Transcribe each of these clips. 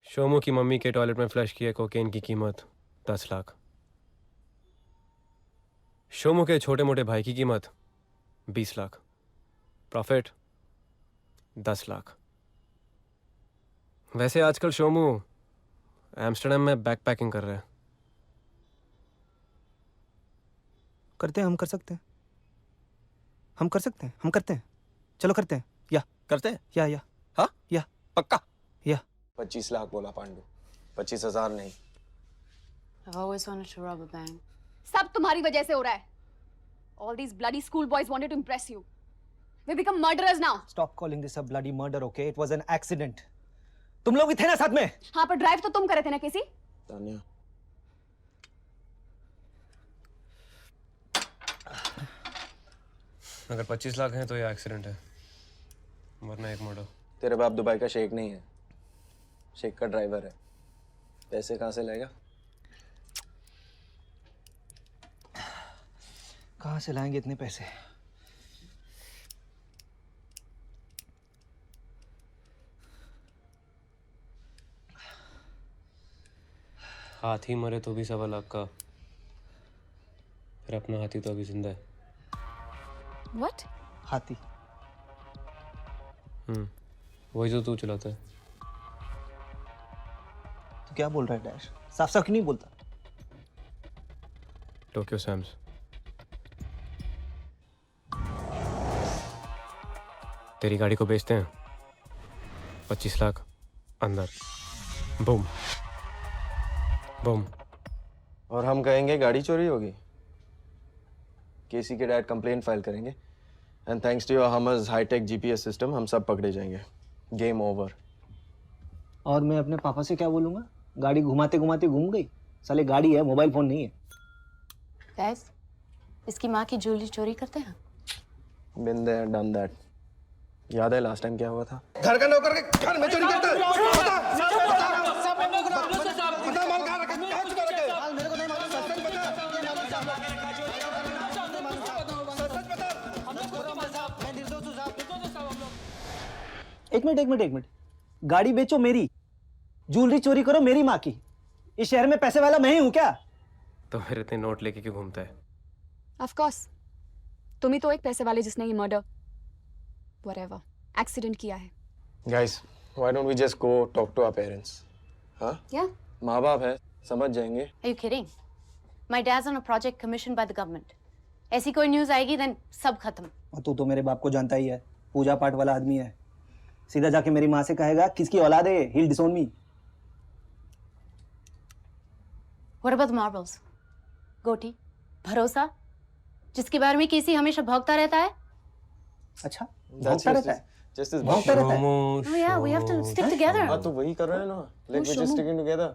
शोमू की मम्मी के टॉयलेट में फ्लश किए कोकेन की कीमत 10 लाख। शोमू के छोटे मोटे भाई की कीमत 20 लाख। प्रॉफिट 10 लाख। वैसे आजकल शोमू एम्स्टर्डम में बैकपैकिंग कर रहे हैं। करते हैं, हम कर सकते हैं, हम कर सकते हैं, हम करते हैं, चलो करते हैं। या करते हैं? या हाँ या पक्का? या 25 लाख बोला पांडु, 25,000 नहीं। I've always wanted to rob a bank. सब तुम्हारी वजह से हो रहा है। All these bloody school boys wanted to impress you. We become murderers now. Stop calling this a bloody murder, okay? It was an accident. तुम लोग भी थे ना साथ में? हाँ, पर ड्राइव तो तुम करे थे ना किसी। तानिया, अगर 25 लाख हैं तो ये एक्सीडेंट है, वरना एक मर्डर। तेरे बाप दुबई का शेख नहीं है, शेख का ड्राइवर है। पैसे कहाँ से लाएगा? कहाँ से लाएंगे इतने पैसे? हाथी मरे तो भी 1.25 लाख का, फिर अपना हाथी तो अभी जिंदा है। What? हाथी? वही जो तू चलाता है। तू क्या बोल रहा है डैश? साफ साफ क्यों नहीं बोलता? टोक्यो सैम्स। तेरी गाड़ी को बेचते हैं, 25 लाख अंदर। Boom boom. और हम कहेंगे गाड़ी चोरी होगी। केसी के डैड कंप्लेंट फाइल करेंगे and thanks to your Hummers hitech GPS system हम सब पकड़े जाएंगे। Game over. और मैं अपने पापा से क्या बोलूंगा? गाड़ी घुमाते घुमाते घूम गई। साले गाड़ी है, मोबाइल फोन नहीं है। Guys, इसकी माँ की ज्वेलरी चोरी करते हैं। Been there done that. याद है लास्ट टाइम क्या हुआ था? घर का नौकर के घर में चोरी करता है। एक मिनट, गाड़ी बेचो मेरी, ज्वेलरी चोरी करो मेरी माँ की। इस शहर में पैसे वाला मैं ही हूँ क्या? तो फिर इतने नोट लेके क्यों घूमता है? Of course. तुम ही तो एक पैसे वाले जिसने ये मर्डर whatever एक्सीडेंट किया है। Guys, why don't we just go talk to our parents? हाँ? Yeah? माँ बाप है, समझ जाएंगे। Are you kidding? My dad's on a project commissioned by the government. ऐसी कोई न्यूज़ आएगी then सब खत्म। और तू तो मेरे बाप को जानता ही है, पूजा पाठ वाला आदमी है। सीधा जाके मेरी माँ से कहेगा किसकी औलाद है, he'll disown me. What about the marbles? गोटी, भरोसा, जिसके बारे में केसी हमेशा भौंकता रहता है। अच्छा, That's भौंकता रहता है? just his भौंकता रहता है? Oh yeah, we have to stick together. हाँ तो वही कर रहे हैं ना। Like we're just sticking together.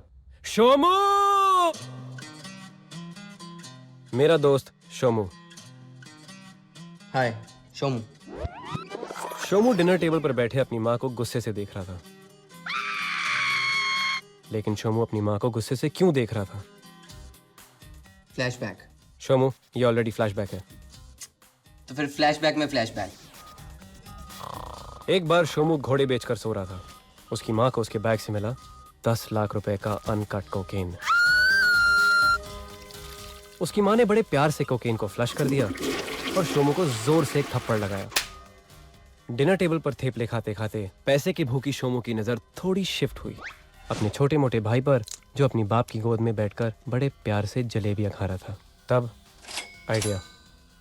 Shomu! मेरा दोस्त शोमू। हाय, शोमू। शोमू डिनर टेबल पर बैठे अपनी माँ को गुस्से से देख रहा था। लेकिन शोमू अपनी माँ को गुस्से से क्यों देख रहा था? फ्लैशबैक। शोमू, ये ऑलरेडी फ्लैशबैक है। तो फिर फ्लैशबैक में फ्लैशबैक। एक बार शोमू घोड़े बेचकर सो रहा था। उसकी माँ को उसके बैग से मिला 10 लाख रुपए का अनकट कोकेन। उसकी माँ ने बड़े प्यार से कोकेन को फ्लश कर दिया और शोमू को जोर से एक थप्पड़ लगाया। डिनर टेबल पर थेपले खाते खाते पैसे की भूखी शोमू की नजर थोड़ी शिफ्ट हुई अपने छोटे मोटे भाई पर, जो अपनी बाप की गोद में बैठकर बड़े प्यार से जलेबियां खा रहा था। तब आइडिया।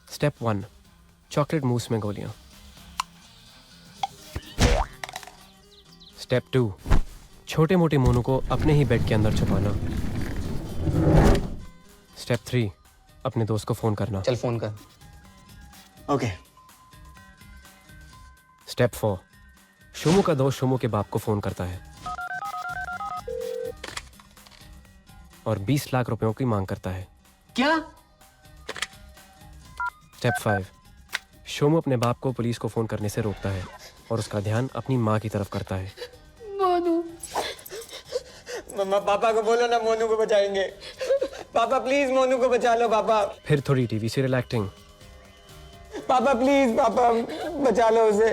स्टेप 1, चॉकलेट मूस में गोलियां। स्टेप 2, छोटे मोटे मोनू को अपने ही बेड के अंदर छुपाना। स्टेप 3, अपने दोस्त को फोन करना। चल फोन कर। ओके। स्टेप 4, शोमू का दोस्त शोमू के बाप को फोन करता है और 20 लाख रुपयों की मांग करता है। क्या? स्टेप 5, शोमू अपने बाप को पुलिस को फोन करने से रोकता है और उसका ध्यान अपनी माँ की तरफ करता है। मम्मा, पापा को बोलो ना, मोनू को बचाएंगे। पापा प्लीज मोनू को बचा लो पापा। फिर थोड़ी टीवी सीरियल एक्टिंग। पापा प्लीज, पापा बचा लो उसे।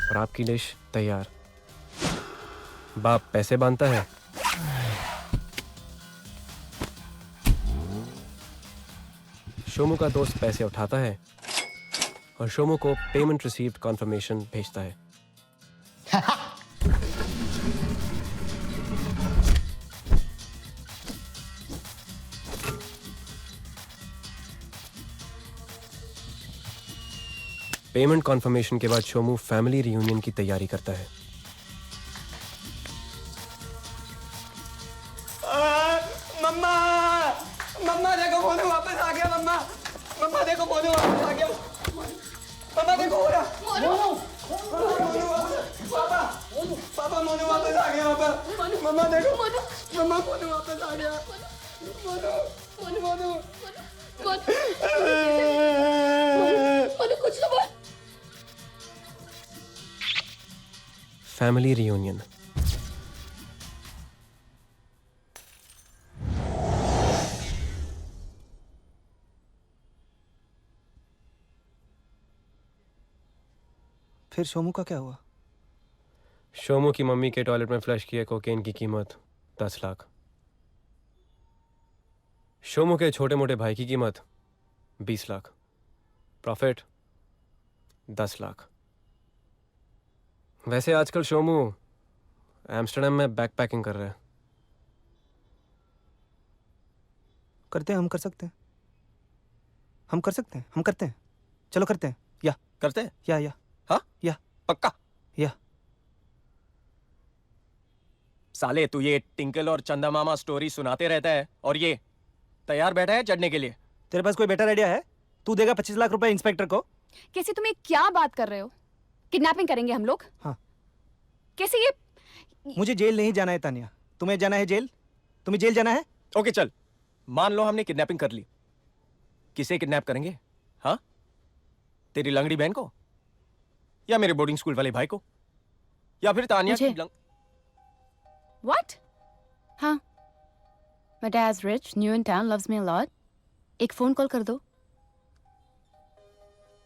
और आपकी डिश तैयार। बाप पैसे बांधता है, शोमू का दोस्त पैसे उठाता है और शोमू को पेमेंट रिसीव्ड कॉन्फर्मेशन भेजता है। पेमेंट कॉन्फर्मेशन के बाद शोमू फैमिली रियूनियन की तैयारी करता है। मम्मा मम्मा देखो मोनू वापस आ गया। मम्मा मम्मा देखो मोनू वापस आ गया। मम्मा देखो हो रहा पापा पापा मोनू वापस आ गया। पापा मम्मा देखो मम्मा मोनू वापस आ गया। मोनू मोनू मोनू कुछ तो बोल। Family reunion. फिर शोमू का क्या हुआ? शोमू की मम्मी के टॉयलेट में फ्लश किए कोकेन की कीमत 10 लाख। शोमू के छोटे मोटे भाई की कीमत 20 लाख। प्रॉफिट 10 लाख। वैसे आजकल शोमू एम्स्टर्डम में बैकपैकिंग कर रहा है। करते हैं, हम कर सकते हैं, हम कर सकते हैं, हम करते हैं, चलो करते हैं। या करते हैं? या हाँ? या पक्का? या साले तू ये टिंकल और चंदा मामा स्टोरी सुनाते रहता है और ये तैयार बैठा है चढ़ने के लिए। तेरे पास कोई बेटर आइडिया है? तू देगा 25 लाख रुपए इंस्पेक्टर को? कैसे तुम ये क्या बात कर रहे हो? किडनैपिंग करेंगे हम लोग? हाँ। कैसे ये? मुझे जेल नहीं जाना है तानिया। तुम्हें जाना है जेल? तुम्हें जेल जाना है? ओके चल, मान लो हमने किडनैपिंग कर ली। किसे किडनैप करेंगे? हाँ? तेरी लंगड़ी बहन को, या मेरे बोर्डिंग स्कूल वाले भाई को, या फिर तानिया की What? हाँ, my dad's rich, new in town, loves me a lot. एक फोन कॉल कर दो,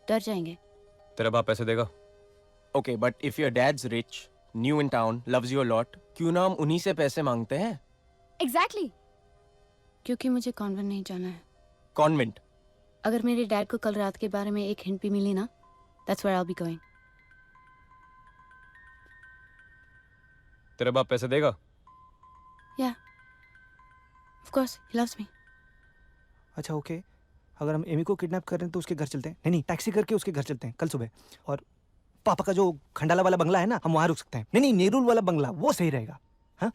डर जाएंगे। तेरा बाप पैसे देगा? Okay, but if your dad's rich, new in town, loves you a lot, क्यों ना हम उन्हीं से पैसे मांगते हैं? Exactly. क्योंकि मुझे कॉन्वेंट नहीं जाना है। कॉन्वेंट? अगर मेरे डैड को कल रात के बारे में एक हिंट भी मिली ना, that's where I'll be going. तेरा बाप पैसे देगा? Yeah, of course, he loves me. अच्छा ओके, अगर हम एमी को किडनैप कर रहे हैं तो उसके घर चलते हैं। नहीं, टैक्सी करके उसके घर चलते हैं कल सुबह। और पापा का जो खंडाला वाला बंगला है ना, हम वहाँ रुक सकते हैं। नहीं, नेरुल वाला बंगला वो सही रहेगा। हाँ,